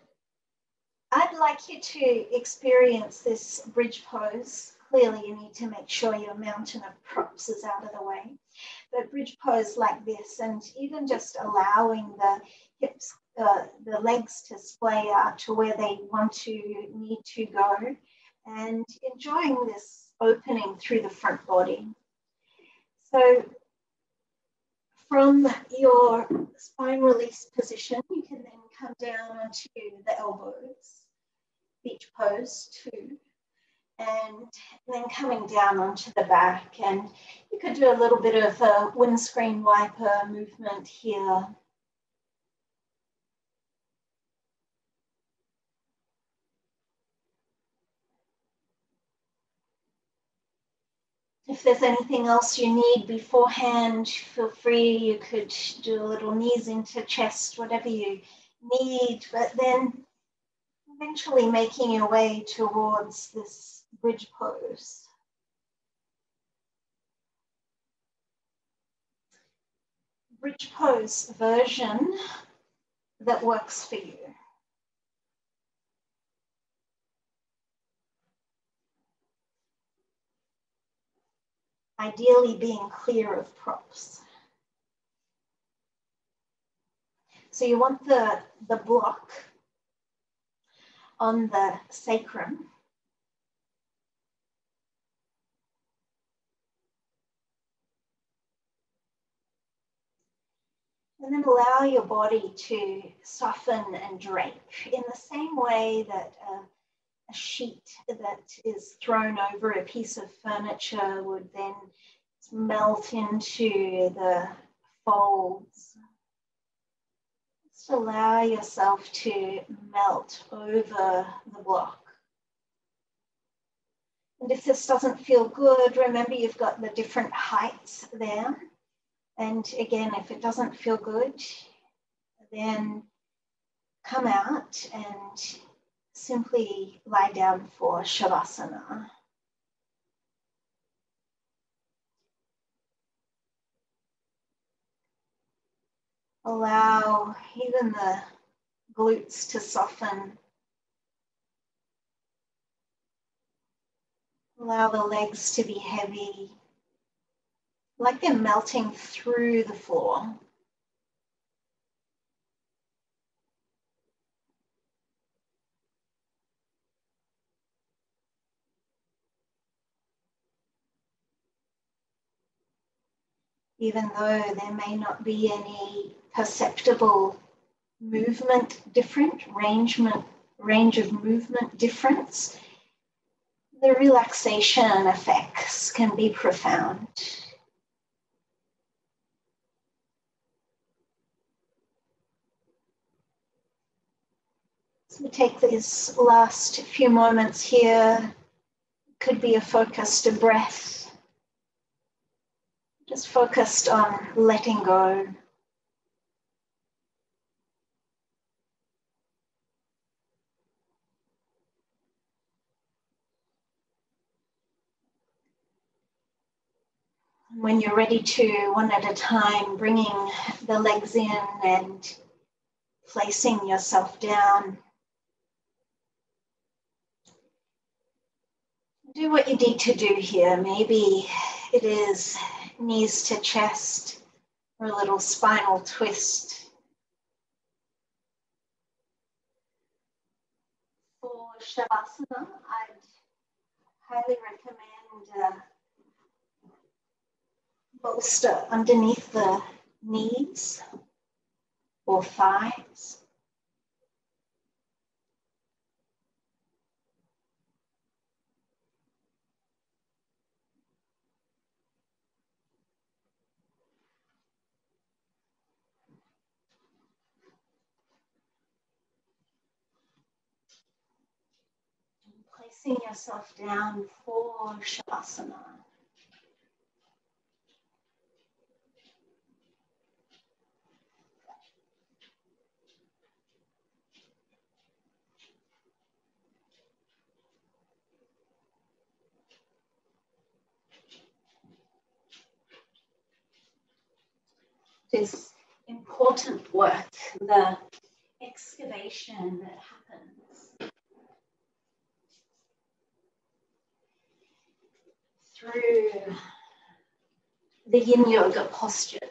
I'd like you to experience this bridge pose. Clearly, you need to make sure your mountain of props is out of the way. But bridge pose like this, and even just allowing the hips, the legs to splay out to where they need to go, and enjoying this opening through the front body. So From your spine release position, you can then come down onto the elbows, beach pose 2, and then coming down onto the back. And you could do a little bit of a windscreen wiper movement here. If there's anything else you need beforehand, feel free. You could do a little knees into chest, whatever you need, but then eventually making your way towards this bridge pose. Bridge pose version that works for you. Ideally being clear of props. So you want the block on the sacrum. And then allow your body to soften and drape in the same way that a sheet that is thrown over a piece of furniture would then melt into the folds. Just allow yourself to melt over the block. And if this doesn't feel good, remember you've got the different heights there. And again, if it doesn't feel good, then come out and simply lie down for Shavasana. Allow even the glutes to soften. Allow the legs to be heavy, like they're melting through the floor. Even though there may not be any perceptible movement different, range of movement difference, the relaxation effects can be profound. So we take these last few moments here. Could be a focused breath. Just focused on letting go. When you're ready to, one at a time, bringing the legs in and placing yourself down. Do what you need to do here. Maybe it is knees to chest or a little spinal twist. For Shavasana, I'd highly recommend bolster underneath the knees or thighs. Placing yourself down for Shavasana. It is important work, the excavation that happens through the yin yoga postures.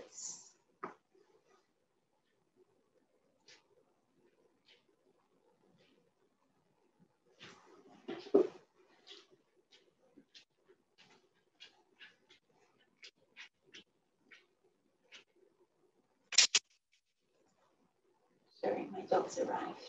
Sorry, my dog's arrived.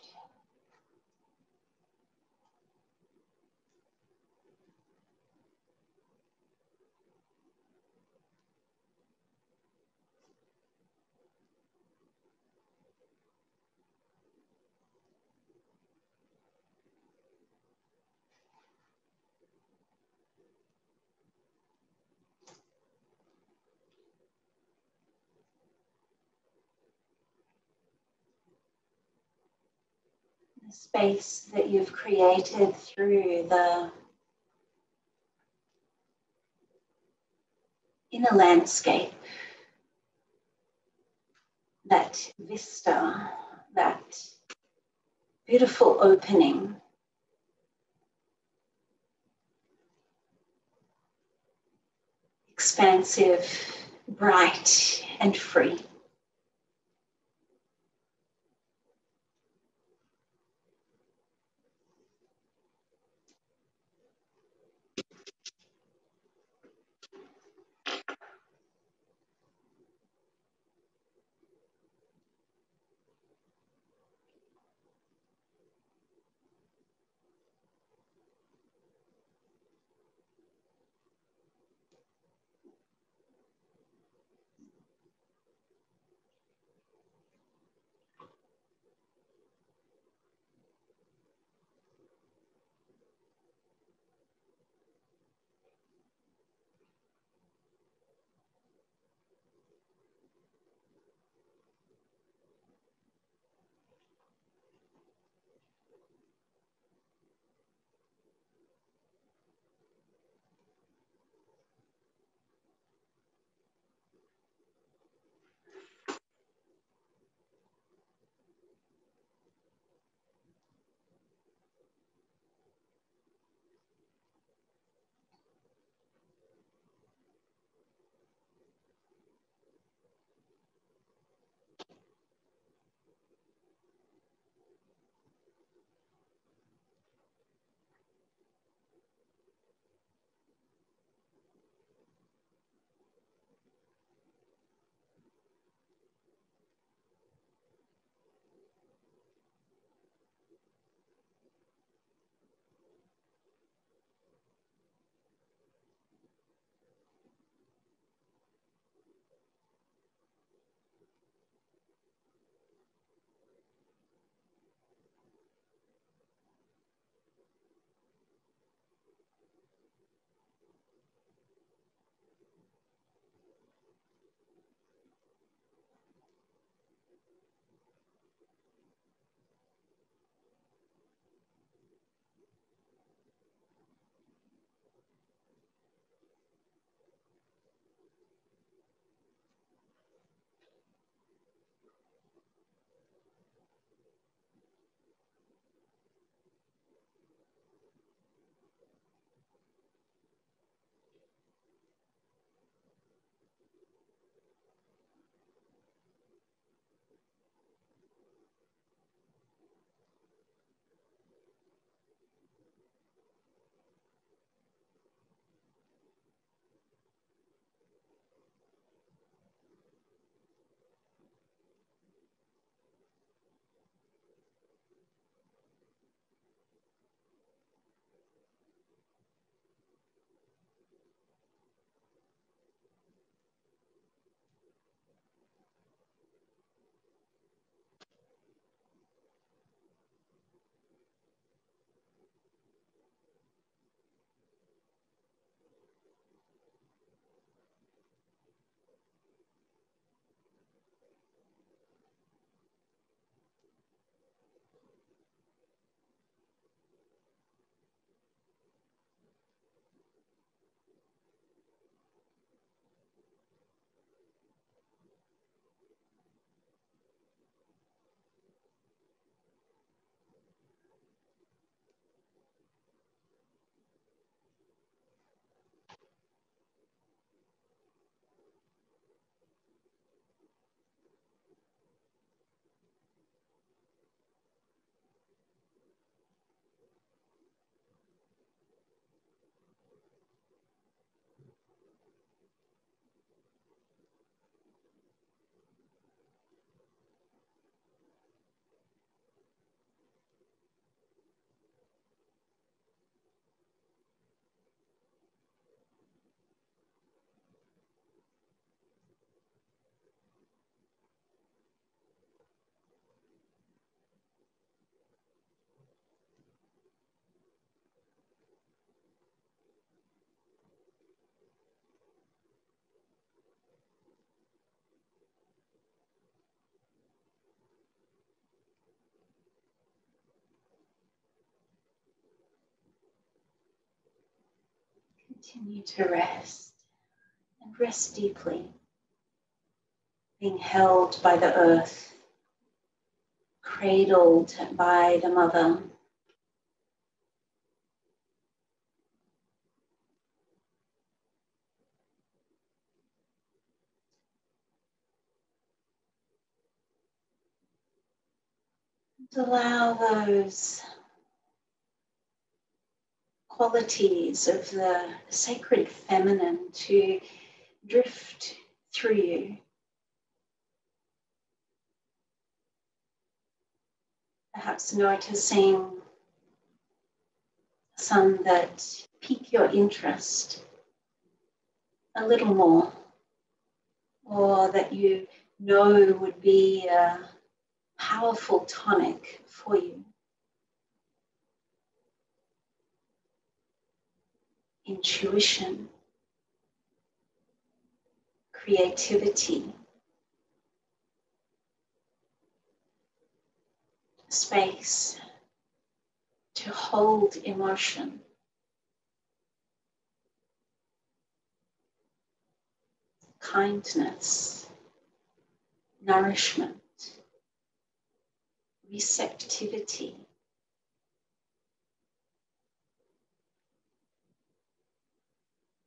The space that you've created through the inner landscape, that vista, that beautiful opening. Expansive, bright, and free. Continue to rest and rest deeply, being held by the earth, cradled by the mother. And allow those qualities of the sacred feminine to drift through you. Perhaps noticing some that pique your interest a little more, or that you know would be a powerful tonic for you. Intuition, creativity, space to hold emotion, kindness, nourishment, receptivity,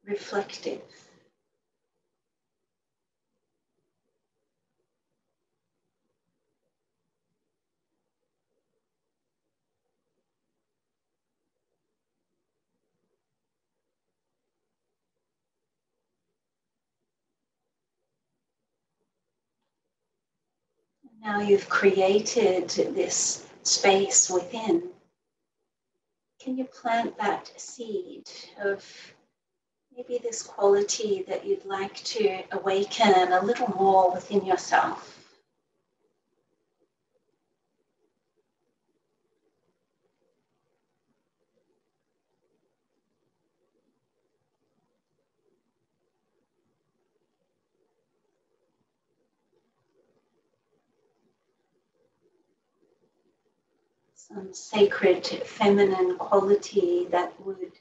reflective. Now you've created this space within. Can you plant that seed of maybe this quality that you'd like to awaken a little more within yourself? Some sacred feminine quality that would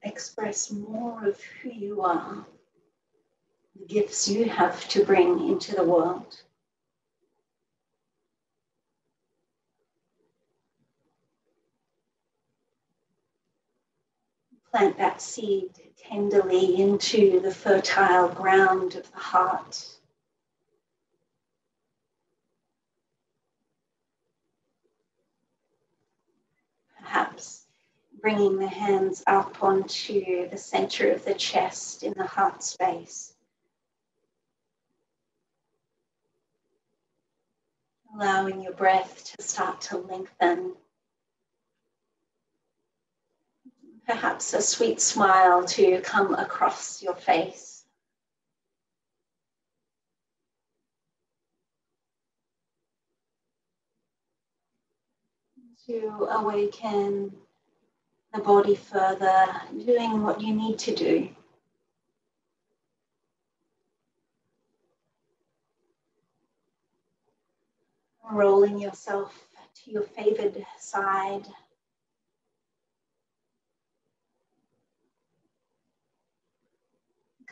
express more of who you are, the gifts you have to bring into the world. Plant that seed tenderly into the fertile ground of the heart. Perhaps bringing the hands up onto the center of the chest in the heart space. Allowing your breath to start to lengthen. Perhaps a sweet smile to come across your face. To awaken the body further, doing what you need to do. Rolling yourself to your favored side.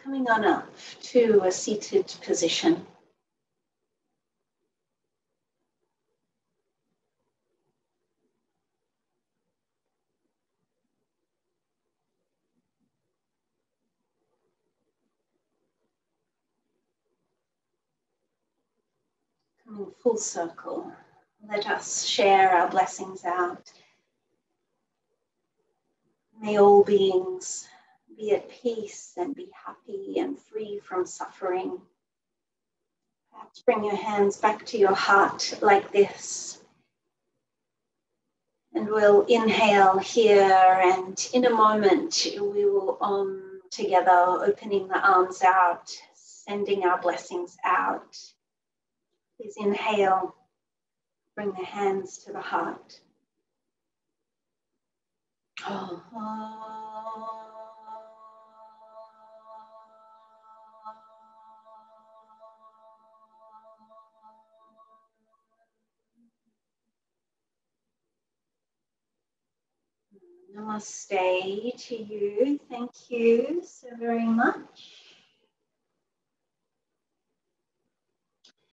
Coming on up to a seated position. Coming full circle. Let us share our blessings out. May all beings be at peace and be happy and free from suffering. Perhaps bring your hands back to your heart like this. And we'll inhale here, and in a moment we will together, opening the arms out, sending our blessings out. Please inhale, bring the hands to the heart. Namaste to you. Thank you so very much.